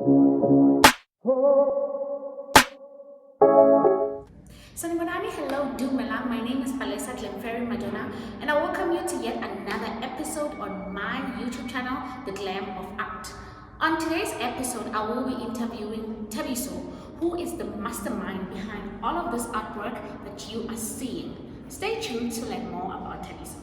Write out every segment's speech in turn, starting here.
Sanimanani, hello, Dumela. My name is Palesa Glenferry Madonna, and I welcome you to yet another episode on my YouTube channel, The Glam of Art. On today's episode, I will be interviewing Thabiso, who is the mastermind behind all of this artwork that you are seeing. Stay tuned to learn more about Thabiso.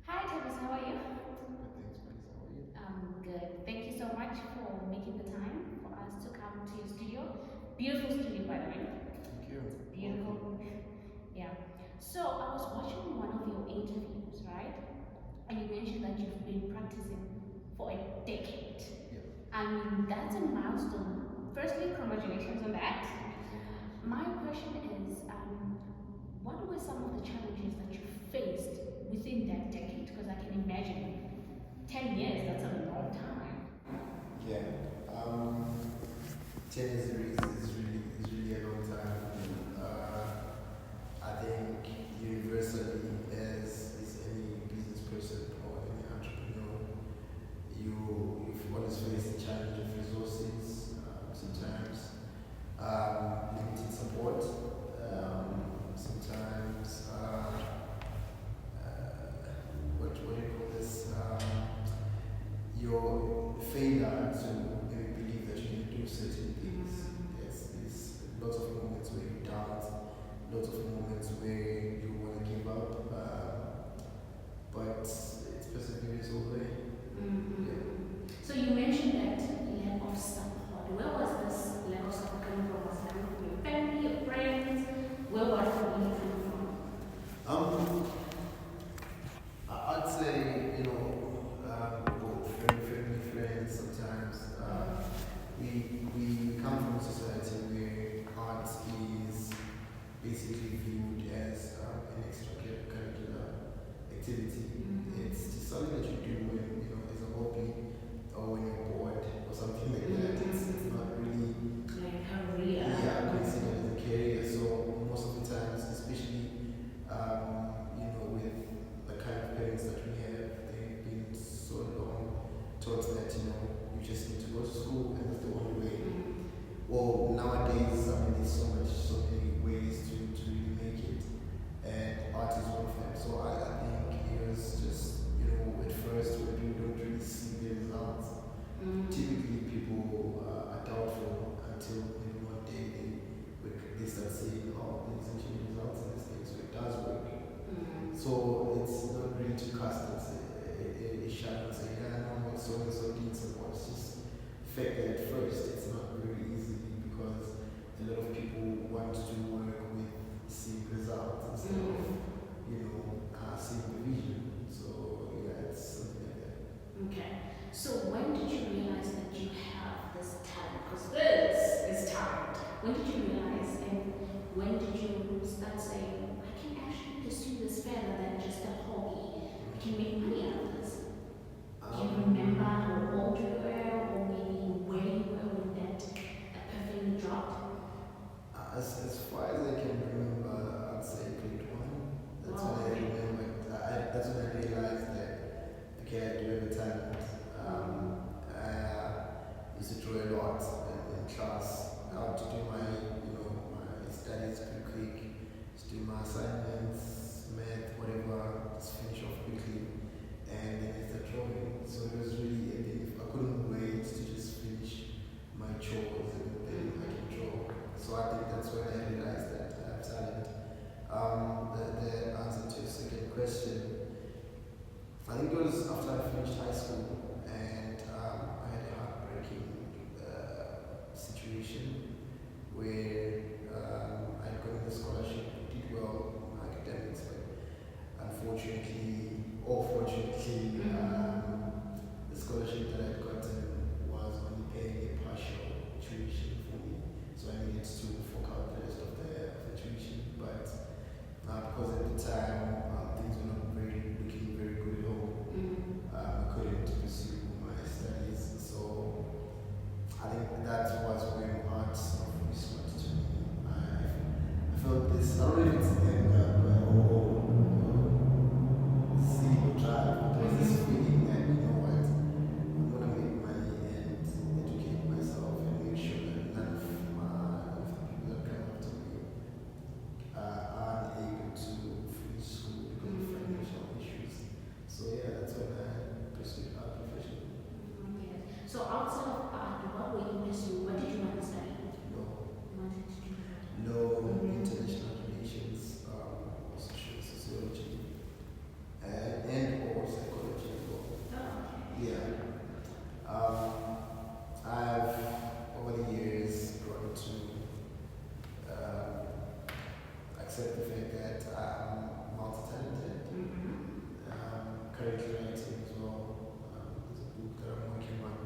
Hi, Thabiso, how are you? Good. Thank you so much for making the time for us to come to your studio. Beautiful studio, by the way. Thank you. Beautiful. Yeah. So I was watching one of your interviews, right? And you mentioned that you've been practicing for a decade. Yeah. I mean, that's a milestone. Firstly, congratulations on that. My question is, what were some of the challenges that you faced within that decade? Because I can imagine 10 years, that's a long time. Yeah. 10 years is really a long time. I think universally, as any business person or any entrepreneur, you've always faced the challenge of resources, sometimes limited support, sometimes what do you call this? Your failure to maybe believe that you can do certain things. There's lots of moments where you doubt, lots of moments where you want to give up, but it's perseverance all the way. Yeah. So you mentioned that lack of support. Where was this lack of support coming from? Was it coming from your family, your friends? Where was it really coming from? Um, I'd say, both family, friends, sometimes. We come from a society where art is basically viewed as an extracurricular activity. It's just something that you do when, as a hobby or when you're bored or something like that. It's not really Like career. considered as a career. So most of the times, especially with the kind of parents that we have, they've been so long taught that you just need to go to school and that's the only way. Well, nowadays, there's so many ways to really make it, and art is one of them. So I think it was just at first when people don't really see the results, typically people are doubtful until one day they start saying, oh, there's actually results in this thing, so it does work. So it's not really to cast a shot and say, yeah, no, so and so did support. It's just fact that at first it's not very easy because a lot of people want to work with seeing results instead of seeing the vision. So yeah, it's something like that. Okay. So when did you realize that you have this talent? Because this is talent. When did you realize, and when did you start saying, I can actually pursue this further than just a hobby? I can make money out of this. Do you remember how old you were, or maybe where you were when that epiphany dropped? As far as I can remember, I'd say grade one. That's when I remember. That's when I realized that okay, I do have a talent. I used to draw a lot in class. I had to do my studies pretty quick. Just do my assignments, math, whatever. Just finish off quickly, and then I start drawing. So it was really, I couldn't wait to just finish my chores and then I can draw. So I think that's when I realized that I have talent. The answer to your second question, I think it was after I finished high school and I had a heartbreaking situation where I got the scholarship, did well in my academics, but unfortunately, or fortunately, the scholarship that I had gotten was only paying a partial tuition for me, so I needed to fork out the rest of the tuition. But because at the time things were not looking very good at home, currently writing as well. There's a book that I'm working on.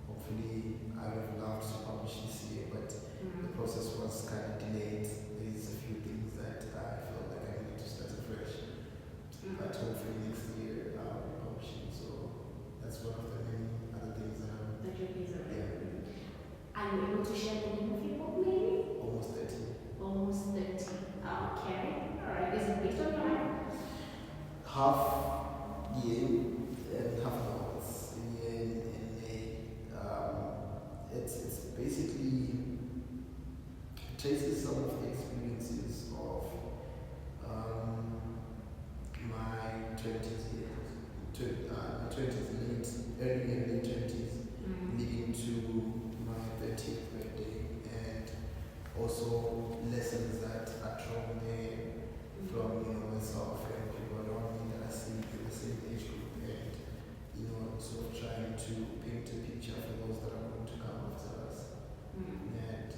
Hopefully, I would have loved to publish this year, but the process was kind of delayed. There's a few things that I felt like I needed to start afresh. But hopefully next year I'll be publishing. So that's one of the many other things that I'm. That you're busy with. Yeah. Are you able to share the name of your book, maybe? Almost 30. Almost 30. Okay. Alright. Is it based on your life? Half year and half novels. It's basically traces some of the experiences of my 20s years, my 20s, early and late 20s, leading to my 30th birthday, and also lessons that are drawn there from myself and people around me that I see in the same age group, and sort of trying to paint a picture for those that are going to come after us. And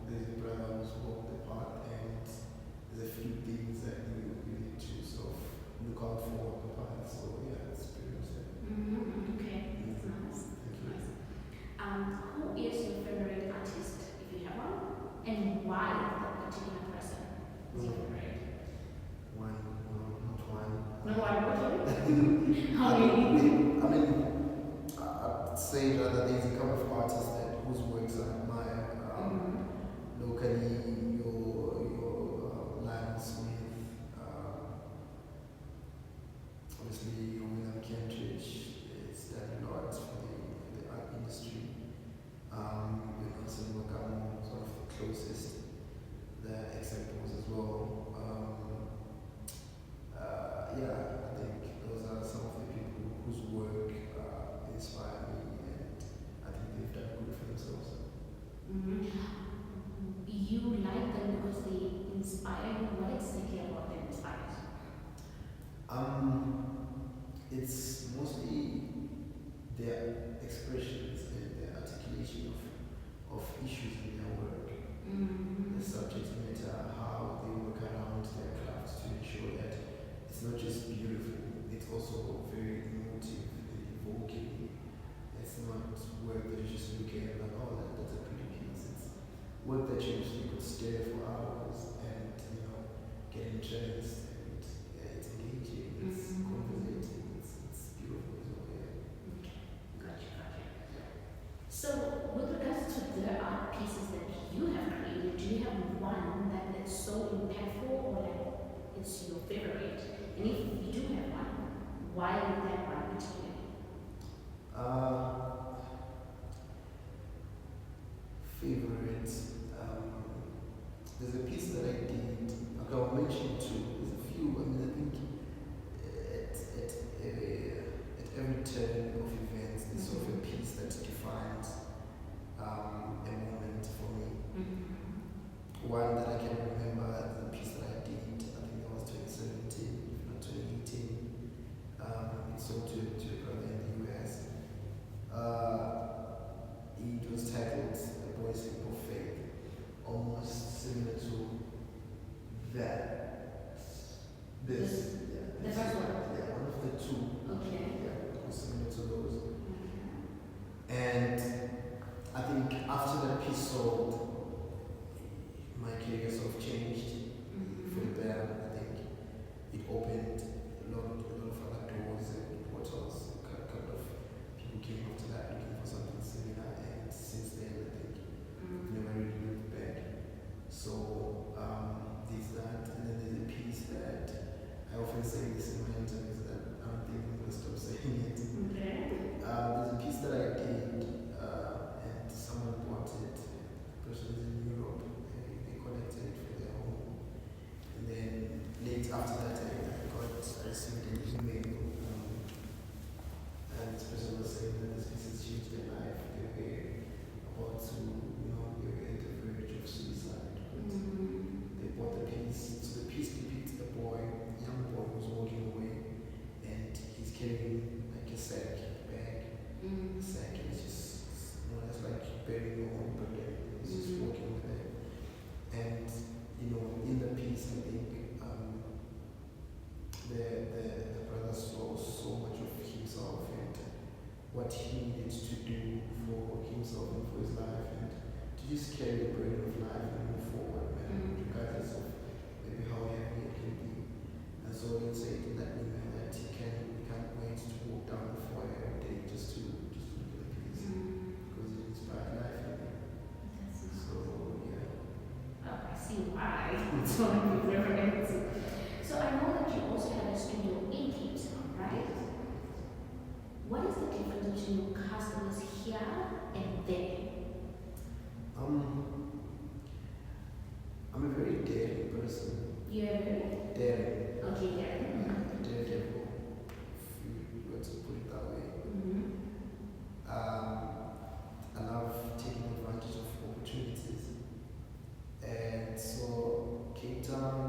there's a brother who's walked the path, and there's a few things that you need to sort of look out for on the path. So yeah, it's pretty much that. Okay, that's nice. Thank you. Who is your favorite artist, if you have one, and why that particular person is your favorite? One, no, not one. No, why not? How many? I'd say rather there's a couple of artists whose works I admire. Locally, your Lion Smith, obviously your William Kentridge, it's done a lot for the art industry. Nelson Wakamo, sort of the closest examples as well. I think those are some of the people whose work inspire me, and I think they've done good for themselves. You like them because they inspire you? What exactly about them inspires you? It's mostly their expressions and their articulation of issues in their work. The subject matter, how they work around their crafts to ensure that it's not just beautiful, it's also very emotive and evoking. It's not work that you just look at like, oh, that's a pretty piece. It's work that you actually could stare for hours and get entranced, and it's engaging, it's conversating, it's beautiful as well. Yeah. Gotcha. So, with regards to the art pieces that you have created, do you have one that is so impactful or like it's your favorite? And if you do have one, why that one particularly? Favorite. There's a piece that I did. Okay, I'll mention two. There's a few. I think at every turn of events, there's sort of a piece that defines a moment for me. One that I can remember, the piece that I did, I think that was 2017, if not 2018. It sold to a brother in the US. It was titled The Boy's Leap of Faith, almost similar to that. The first one? Yeah, one of the two. Okay. Yeah, it was similar to those. And I think after that piece sold, my career sort of changed for the better. I think it opened a lot of other doors and portals. A couple of people came after that looking for something similar, and since then I think never really looked back. So there's that, and then there's a piece that I often say this in my interviews that I don't think I'm going to stop saying it. There's a piece that I did, and someone bought it. The person is in Europe. They collected it for their home. And then late after that, I received an email, and this person was saying that this piece has changed their life. They were about to, they were at the verge of suicide. But they bought the piece. So the piece depicts a young boy who's walking away, and he's carrying like a bag. The sack is just more or less like burying your own burden. He's just walking with it. And in the piece, I think the brother saw for his life and to just carry the burden of life and move forward, man, regardless of maybe how heavy it can be. And so he'll say to that woman that he can't wait to walk down the foyer every day just to look at the piece because it inspired life in him. That's nice. So yeah. Oh, I see why. So So I know that you also have a studio in Cape Town, right? What is the difference between customers here and there? I'm a very daring person. You're very Daring. okay, daring. Daredevil, if you were to put it that way. I love taking advantage of opportunities. And so Cape Town,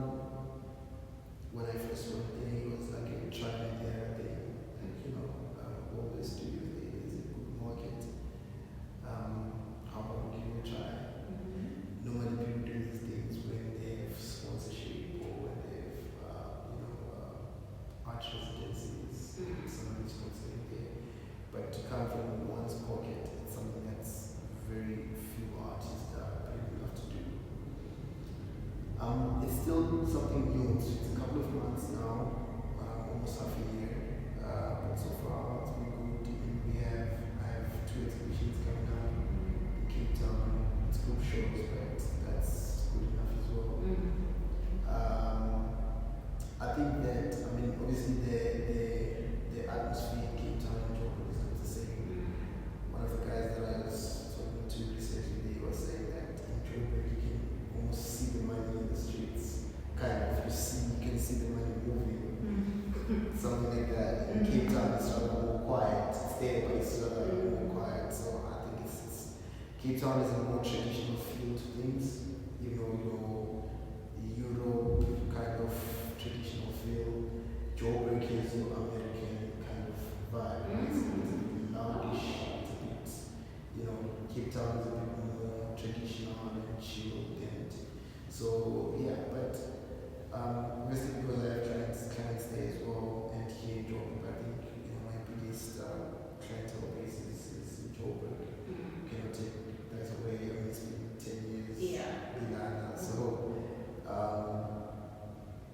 when I first went there, it was like a trial and error thing. Like, all the studios there, there's a good market. How about we give it a try? Normally people do these things when they have sponsorship or when they have, art residencies, somebody's sponsoring there. But to come from one's pocket, it's something that's very few artists are brave enough to do. It's still something new. It's a couple of months now, almost half a year. But so far it's been good. I have 2 exhibitions coming up in Cape Town. It's group shows, but that's good enough as well. I think that obviously the atmosphere in Cape Town and Joburg is not the same. One of the guys that I was talking to recently was saying that in Joburg you can almost see the money in the streets. Kind of, you can see the money moving. Something like that. In Cape Town it's rather more quiet. It's there, but it's rather more quiet. So I think Cape Town is a more traditional feel to things. Europe kind of traditional feel. Joburg is your American kind of vibe. It's a bit loudish. It's a bit, Cape Town is a bit more traditional and chilled. And so yeah, but obviously because I have clients there as well, and here in Joburg, I think my biggest clientele base is in Joburg. Cannot take that away. It's been 10 years. Yeah. So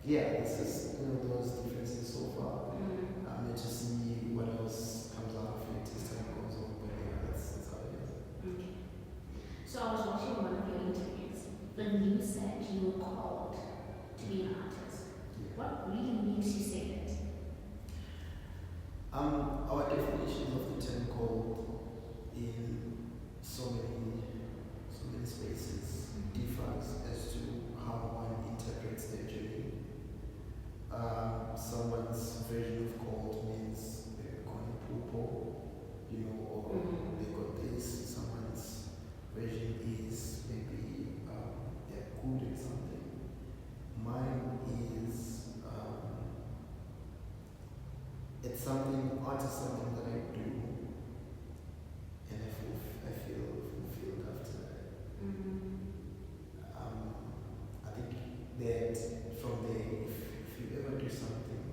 yeah, this is those differences so far. I'm yet to see what else comes out of it as time goes on, but yeah, that's how it is. Okay. So I was watching one of your interviews when you said you were called to be an artist. Yeah. What really makes you say that? Our definition of the term called in so many spaces differs as to how one interprets their journey. Someone's version of called means they're going purple, or they got this. Someone's version is maybe they're good at something. Mine is art is something that I do, and I feel fulfilled after that. I think that from there, if you ever do something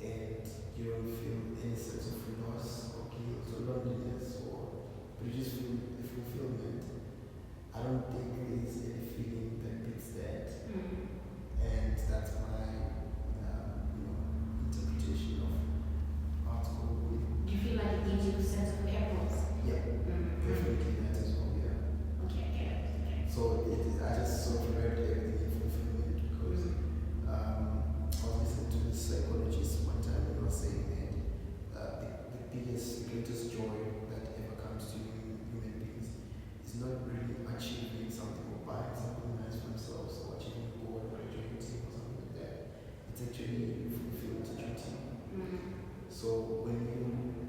and you don't feel any sense of loss or guilt or loneliness, but you just feel a fulfillment, I don't think there's any feeling that beats that. And that's my interpretation of art. Do you feel like it gives you a sense of purpose? Yeah, definitely that as well, yeah. Okay, I get it. Okay. So I just sort of read everything in fulfillment because I was listening to this psychologist one time and he was saying that the greatest joy that ever comes to human beings is not really achieving something or buying something nice for themselves or achieving a goal or graduating or something like that. It's actually fulfilling the duty. So when you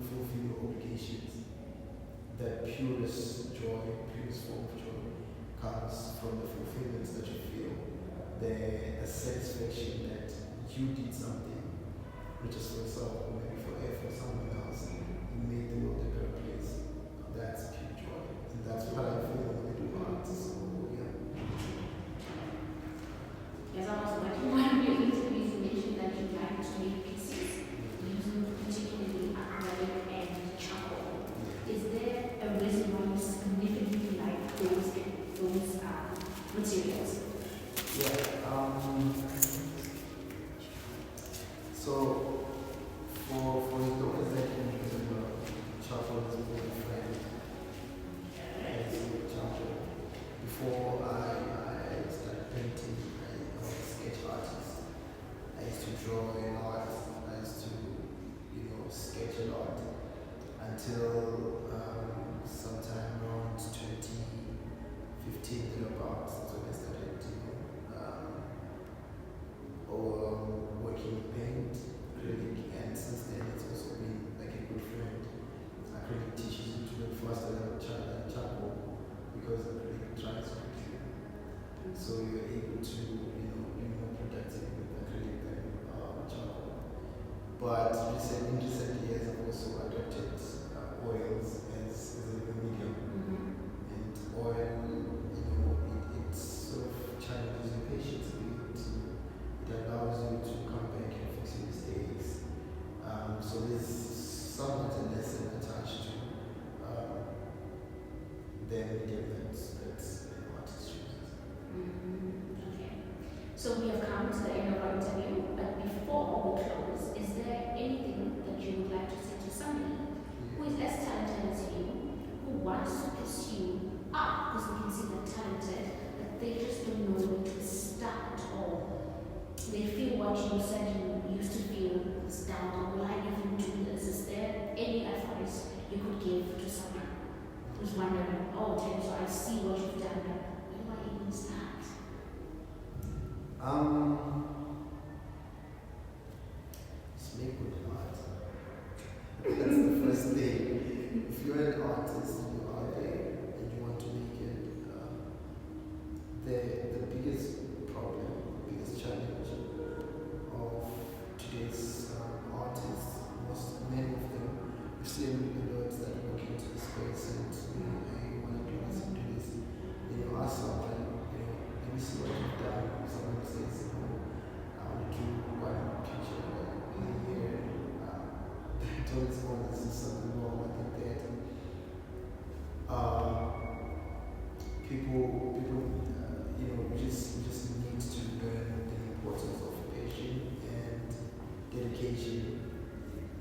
fulfill your obligations, the purest joy, purest form of joy comes from the fulfillments that you feel, the satisfaction that you did something, which is for yourself or maybe for someone else, you made the world a better place. That's pure joy, and that's what I feel when I do art. So yeah. As I was watching one of your interviews, you mentioned that you like to make pieces using particularly acrylic and charcoal. Is there a reason why you significantly for the doctors that can use charcoal as a friend, as a charcoal. Before I started painting, I was a sketch artist. I used to draw a lot. I used to, sketch a lot until sometime around 2015 thereabouts. So I started, working in paint, acrylic, and since then it's also been like a good friend. Acrylic teaches you to look faster than charcoal because acrylic dries quickly. So you're able to, be more productive with acrylic than charcoal. But in recent years, I've also adopted oils as a medium. And oil, it sort of challenges your patience a bit. It allows you to come back and fix your mistakes. So there's somewhat a lesson attached to the medium that's an artist chooses. Okay. So we have come to the end of our interview, but before we close, is there anything that you would like to say to somebody who is as talented as you, who wants to pursue art, because we can see they're talented, but they just don't know where to start, or they feel what you said you used to feel is down, or will I even do this? Is there any advice you could give to someone who's wondering, oh, Thabiso, I see what you've done, but where do I even start? Just make good art. That's the first thing. If you're an artist, you are there and you want to make it, the biggest problem, biggest challenge of today's artists, many of them, you see a lot that walk into the space and I want to do this and do this. Ask someone, let me see what you've done. Someone says, I want to do one picture in a year. Don't respond, this is something wrong. I think that people, we just need to learn the importance of passion and dedication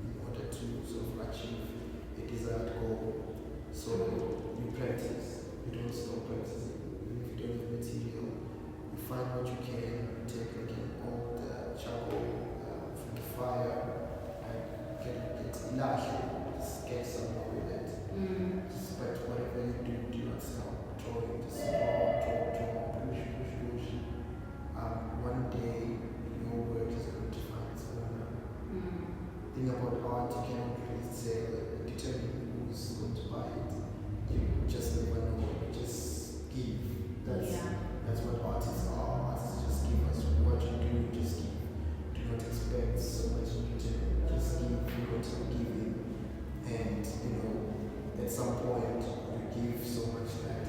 in order to sort of achieve a desired goal. So you practice, you don't stop practicing. Even if you don't have material, you find what you can, you take like an old charcoal from the fire and get largely just get somewhere with it. But whatever you do not stop drawing, just draw, push. One day your work is going to find its owner. Thing about art, you cannot really say, determine who's going to buy it. You just never know, you just give. That's what artists are. Artists just give us what you do, just give. Do not expect so much in return. Just give, you continue giving. And, at some point, you give so much that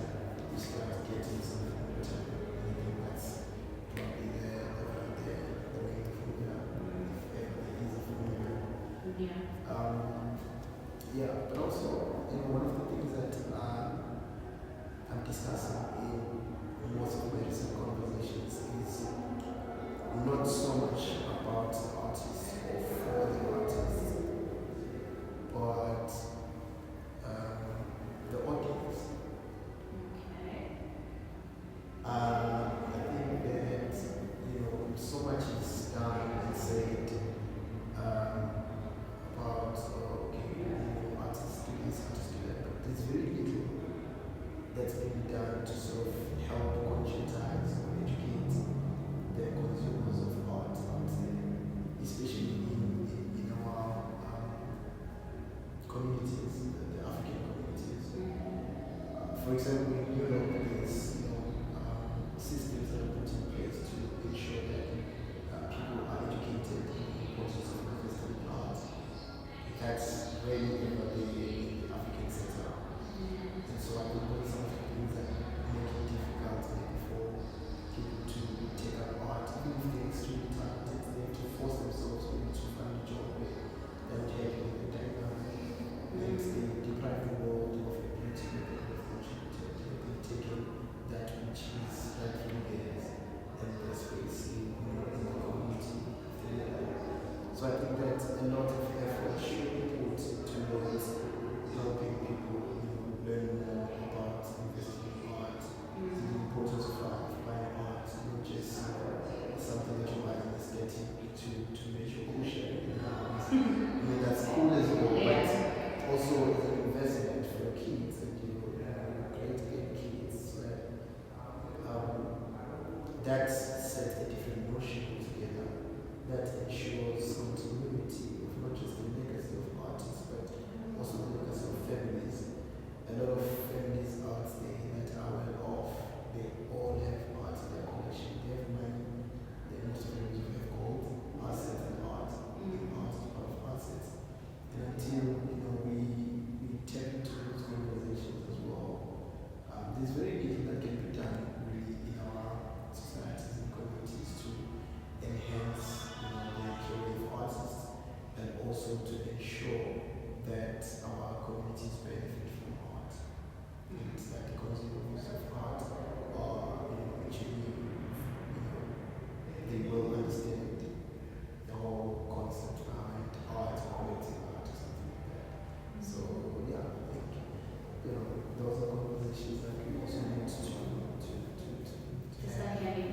you start getting something in return. And I think that's probably the way formula, if ever there is a formula. But also, one of the things that I'm discussing in most of my recent conversations is not so much about the artists or for the artists, but the audience. I think that so much is done and said about artists do this, artists do that, but there's very little that's been done to sort of help conscientize or educate the consumers of art out there, especially in our communities, the African communities. For example, in Europe, there's systems that are put in place to ensure that people are educated in the importance of artistic art. That's really the African setup. And so I think those are some of the things that make it difficult maybe for people to take up art, even if they're extremely talented, they have to force themselves to find a job where they would have the dynamic. And they deprive the world of the beauty that they have contributed. They've taken that which is rightfully theirs and their space in the community. So I think that a lot of effort that sets a different notion altogether that ensures continuity of not just the legacy of artists but also the legacy of families. A lot of families out there that are well off, they all have art in their collection. They have money, they most families will have gold, assets and art. Art is part of assets. And until we tap into those conversations as well, there's very little that can be done really in our societies and communities to enhance the career of artists and also to ensure that our communities benefit from art and that the consumers of art are actually they will understand the whole concept behind art, collective art or something like that. So yeah, I think those are conversations that we also need to start having.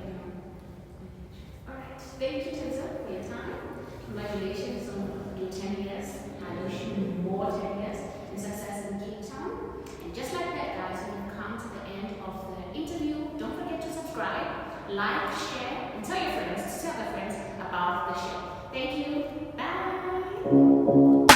Alright, thank you Thabiso for your time. Congratulations on your 10 years. I wish you more 10 years in success in Cape Town. And just like that, guys, we've come to the end of the interview. Don't forget to subscribe, like, share, and tell your friends about the show. Thank you. Bye.